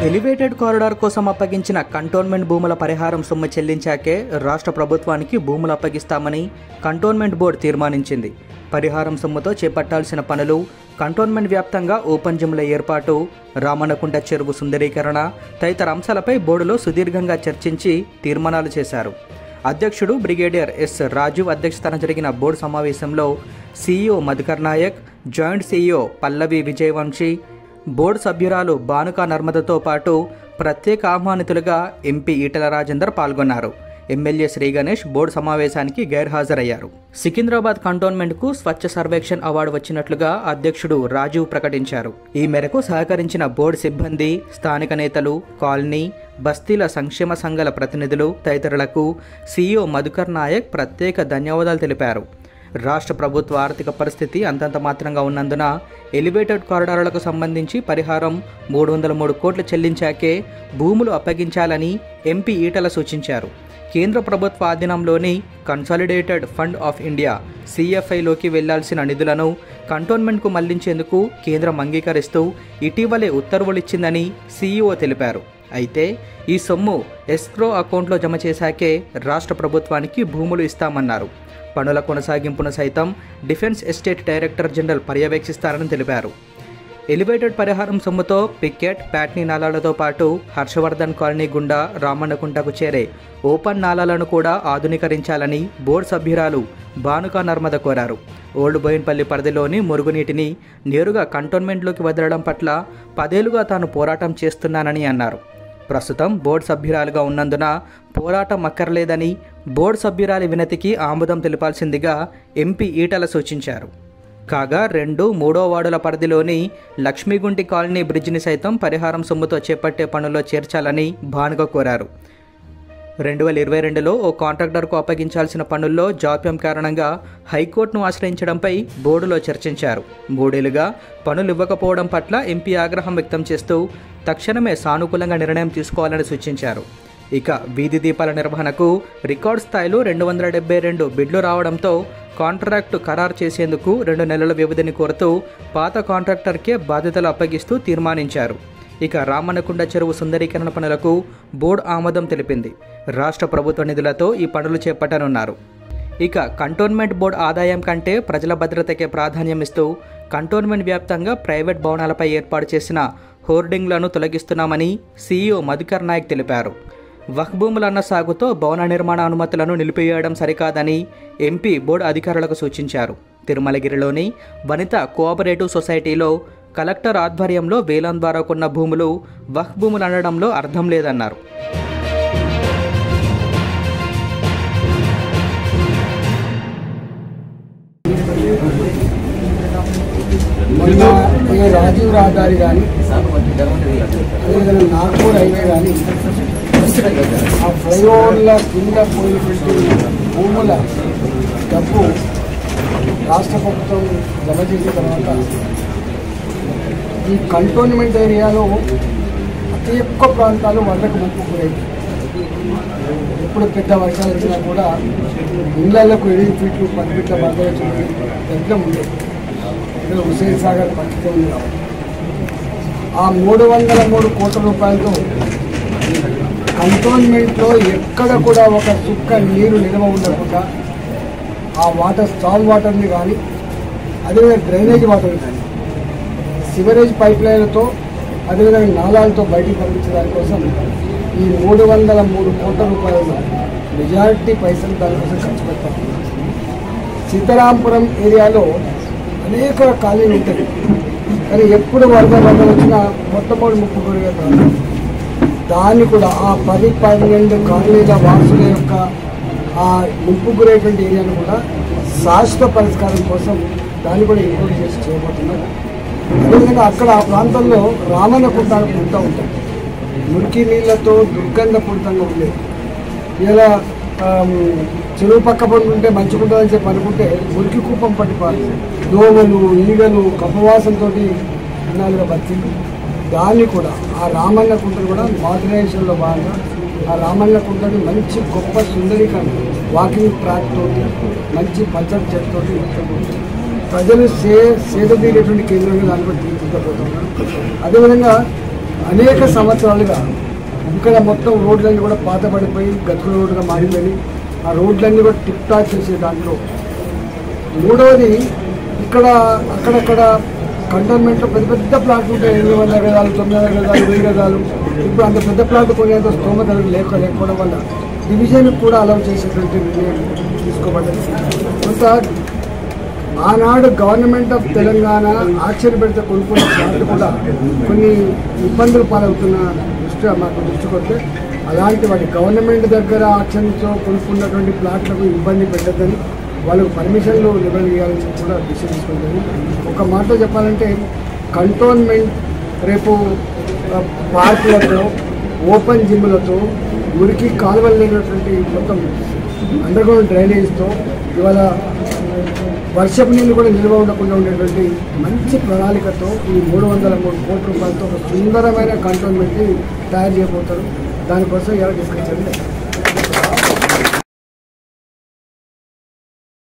Elevated corridor కోసం అప్పగించిన cantonment భూముల పరిహారం సొమ్ము చెల్లించాకే రాష్ట్ర ప్రభుత్వానికి భూములు అప్పగిస్తామని కంటోన్మెంట్ బోర్డు తీర్మానించింది. పరిహారం సొమ్ముతో చేపట్టాల్సిన పనులు, కంటోన్మెంట్ వ్యాప్తంగా ఓపెన్ జిమ్ల ఏర్పాటు, రామన్నకుంట చెరువు సుందరీకరణ తదితర అంశాలపై బోర్డులో సుదీర్ఘంగా చర్చించి తీర్మానాలు చేశారు. అధ్యక్షుడు బ్రిగేడియర్ ఎస్ రాజీవ్ అధ్యక్షతన జరిగిన బోర్డు సమావేశంలో CEO Madhukar Nayak, joint CEO Pallavi Vijayavamshi, board సభ్యురాలు భానుకా నర్మదతో పాటు ప్రత్యేక ఆహ్వానితులుగా ఎంపీ ఈటెల రాజేందర్ పాల్గొన్నారు. ఎమ్మెల్యే శ్రీ గణేష్ బోర్డు సమావేశానికి గైర్హాజరయ్యారు. సికింద్రాబాద్ కంటోన్మెంట్కు స్వచ్ఛ సర్వేక్షణ్ అవార్డు వచ్చినట్లుగా అధ్యక్షుడు రాజీవ్ ప్రకటించారు. ఈ మేరకు సహకరించిన బోర్డు సిబ్బంది, స్థానిక నేతలు, కాలనీ, బస్తీల సంక్షేమ సంఘాల ప్రతినిధులు తదితరులకు సీఈఓ మధుకర్ నాయక్ ప్రత్యేక ధన్యవాదాలు తెలిపారు. రాష్ట్ర ప్రభుత్వ ఆర్థిక పరిస్థితి అంతంత మాత్రంగా ఉన్నందున ఎలివేటెడ్ కారిడార్లకు సంబంధించి పరిహారం 303 కోట్లు చెల్లించాకే భూములు అప్పగించాలని ఎంపీ ఈటెల సూచించారు. కేంద్ర ప్రభుత్వ ఆధీనంలోని కన్సాలిడేటెడ్ ఫండ్ ఆఫ్ ఇండియా CFIలోకి వెళ్లాల్సిన నిధులను కంటోన్మెంట్కు మళ్లించేందుకు కేంద్రం అంగీకరిస్తూ ఇటీవలే ఉత్తర్వులిచ్చిందని సీఈఓ తెలిపారు. అయితే ఈ సొమ్ము ఎస్క్రో అకౌంట్లో జమ చేశాకే రాష్ట్ర ప్రభుత్వానికి భూములు ఇస్తామన్నారు. పనుల కొనసాగింపును సైతం డిఫెన్స్ ఎస్టేట్ డైరెక్టర్ జనరల్ పర్యవేక్షిస్తారని తెలిపారు. ఎలివేటెడ్ పరిహారం సొమ్ముతో పికెట్, ప్యాట్నీ నాలాలతో పాటు హర్షవర్ధన్ కాలనీ గుండా రామన్నకుంటకు చేరే ఓపెన్ నాలాలను కూడా ఆధునీకరించాలని బోర్డు సభ్యురాలు భానుకా నర్మద కోరారు. ఓల్డ్ బోయిన్పల్లి పరిధిలోని మురుగునీటిని నేరుగా కంటోన్మెంట్లోకి వదలడం పట్ల 10 ఏళ్లుగా తాను పోరాటం చేస్తున్నానని అన్నారు. ప్రస్తుతం బోర్డు సభ్యురాలుగా ఉన్నందున పోరాటం అక్కర్లేదని బోర్డు సభ్యురాలి వినతికి ఆమోదం తెలిపాల్సిందిగా ఎంపీ ఈటెల సూచించారు. కాగా 2, 3 వార్డుల పరిధిలోని లక్ష్మీగుంటి కాలనీ బ్రిడ్జిని సైతం పరిహారం సొమ్ముతో చేపట్టే పనుల్లో చేర్చాలని భానుక కోరారు. 2022లో ఓ కాంట్రాక్టర్కు అప్పగించాల్సిన పనుల్లో జాప్యం కారణంగా హైకోర్టును ఆశ్రయించడంపై బోర్డులో చర్చించారు. 3 ఏళ్లుగా పనులు ఇవ్వకపోవడం పట్ల ఎంపీ ఆగ్రహం వ్యక్తం చేస్తూ తక్షణమే సానుకూలంగా నిర్ణయం తీసుకోవాలని సూచించారు. ఇక వీధి దీపాల నిర్వహణకు రికార్డు స్థాయిలో 272 బిడ్లు రావడంతో కాంట్రాక్టు ఖరారు చేసేందుకు 2 నెలల వ్యవధిని కోరుతూ పాత కాంట్రాక్టర్కే బాధ్యతలు అప్పగిస్తూ తీర్మానించారు. ఇక రామన్నకుంట చెరువు సుందరీకరణ పనులకు బోర్డు ఆమోదం తెలిపింది. రాష్ట్ర ప్రభుత్వ నిధులతో ఈ పనులు చేపట్టనున్నారు. ఇక కంటోన్మెంట్ బోర్డు ఆదాయం కంటే ప్రజల భద్రతకే ప్రాధాన్యం ఇస్తూ కంటోన్మెంట్ వ్యాప్తంగా ప్రైవేట్ భవనాలపై ఏర్పాటు చేసిన హోర్డింగ్లను తొలగిస్తున్నామని సీఈఓ మధుకర్ నాయక్ తెలిపారు. వక్ఫ్ భూములన్న సాగుతో భవన నిర్మాణ అనుమతులను నిలిపివేయడం సరికాదని ఎంపీ బోర్డు అధికారులకు సూచించారు. తిరుమలగిరిలోని వనిత కోఆపరేటివ్ సొసైటీలో కలెక్టర్ ఆధ్వర్యంలో వేలం ద్వారా కొన్న భూములు వక్ఫ్ భూములు అనడంలో అర్థం లేదన్నారు. రాజీవ్ రహదారి కానీ నాగపూర్ హైవే కానీ ఆ ఫ్లైఓవర్ల కింద పోయినటువంటి భూముల డబ్బు రాష్ట్ర ప్రభుత్వం జమ చేసిన తర్వాత ఈ కంటోన్మెంట్ ఏరియాలో అతి ఎక్కువ ప్రాంతాలు వరదకు ముప్పు గురైంది. ఎప్పుడు పెద్ద వర్షాలు వచ్చినా కూడా ఇళ్లకు 8 ఫీట్లు 10 ఫీట్ల వరద వచ్చింది దగ్గర ఉండేది. ఇక్కడ హుసేన్ సాగర్ పరిస్థితి ఉంది. ఆ 303 కోట్ల రూపాయలతో కంటోన్మెంట్లో ఎక్కడ కూడా ఒక చుక్క నీరు నిల్వ ఉండకుండా ఆ వాటర్ స్టామ్ వాటర్ని కానీ అదేవిధంగా డ్రైనేజ్ వాటర్ని కానీ సివరేజ్ పైప్ లైన్లతో అదేవిధంగా నాలాలతో బయటికి పంపించడానికి కోసం ఈ 303 కోట్ల రూపాయల మెజారిటీ పైసలు దానికోసం ఖర్చు పెడతారు. సీతారాంపురం ఏరియాలో అనేక కాలనీలు ఉంటాయి, కానీ ఎప్పుడు వరద వచ్చినా మొట్టమొదటి ముప్పు గురిగా కాదు. దాన్ని కూడా ఆ 10-12 కాలనీల వాసుల యొక్క ఆ ముప్పు గురైనటువంటి ఏరియాను కూడా శాశ్వత పరిష్కారం కోసం దాన్ని కూడా ఇంక్లూడ్ చేసి చేయబోతున్నారు. అదేవిధంగా అక్కడ ఆ ప్రాంతంలో రామన్నకుంట గుంట ఉంటుంది, మురికి నీళ్లతో దుర్గంధపూరితంగా ఉండేది. ఇలా చెరువు పక్క పడి ఉంటే మంచిగుంటుందని చెప్పి అనుకుంటే మురికి కూపం పట్టిపాలి, దోమలు, ఈగలు, కపవాసంతో ఇన్నాళ్ళుగా బతికి దాన్ని కూడా ఆ రామన్నకుంటను కూడా మోడర్నైజేషన్లో భాగంగా ఆ రామన్నకుంటని మంచి గొప్ప సుందరీకరణ వాకింగ్ ట్రాక్ తోటి మంచి పచ్చడి చెట్టుతోటి ప్రజలు సేద తీరేటువంటి కేంద్రంగా దాన్ని కూడా తీర్చిదిద్దబోతున్నారు. అదేవిధంగా అనేక సంవత్సరాలుగా ఇక్కడ మొత్తం రోడ్లన్నీ కూడా పాత పడిపోయి గతుల రోడ్డుగా మారిపోయి ఆ రోడ్లన్నీ కూడా టిప్ టాప్ చేసే దాంట్లో. మూడవది, ఇక్కడ అక్కడక్కడ కంటోన్మెంట్లో పెద్ద పెద్ద ప్లాట్లు ఉంటాయి, 800 గజాలు, 900 గజాలు, 1000 గజాలు. ఇప్పుడు అంత పెద్ద ప్లాట్ కొనేంత స్తోమత లేకపోవడం వల్ల డివిజన్ కూడా అలౌ చేసేటువంటి నిర్ణయం తీసుకోబడ్డది. కొంత ఆనాడు గవర్నమెంట్ ఆఫ్ తెలంగాణ ఆశ్చర్య పెడితే కొనుక్కున్న ప్లాట్లు కూడా కొన్ని ఇబ్బందులు పాలవుతున్న దృష్ట్యా మాకు దృష్టికొస్తే అలాంటి వాటి గవర్నమెంట్ దగ్గర ఆక్షన్తో కొనుక్కున్నటువంటి ప్లాట్లకు ఇబ్బంది పెట్టద్దని వాళ్ళకు పర్మిషన్లు ఇవ్వాలని కూడా డిసిషన్ తీసుకుంటుంది. ఒక మాటలో చెప్పాలంటే కంటోన్మెంట్ రేపు పార్కులతో, ఓపెన్ జిమ్లతో, మురికి కాలువలు లేనటువంటి మొత్తం అండర్గ్రౌండ్ డ్రైనేజ్తో, ఇవాళ వర్షపు నీళ్ళు కూడా నిల్వ ఉండకుండా ఉండేటువంటి మంచి ప్రణాళికతో ఈ 303 కోట్ల రూపాయలతో ఒక సుందరమైన కంటోన్మెంట్ని తయారు చేయబోతారు. దానికోసం ఎలా డిస్కస్ చేయాలి.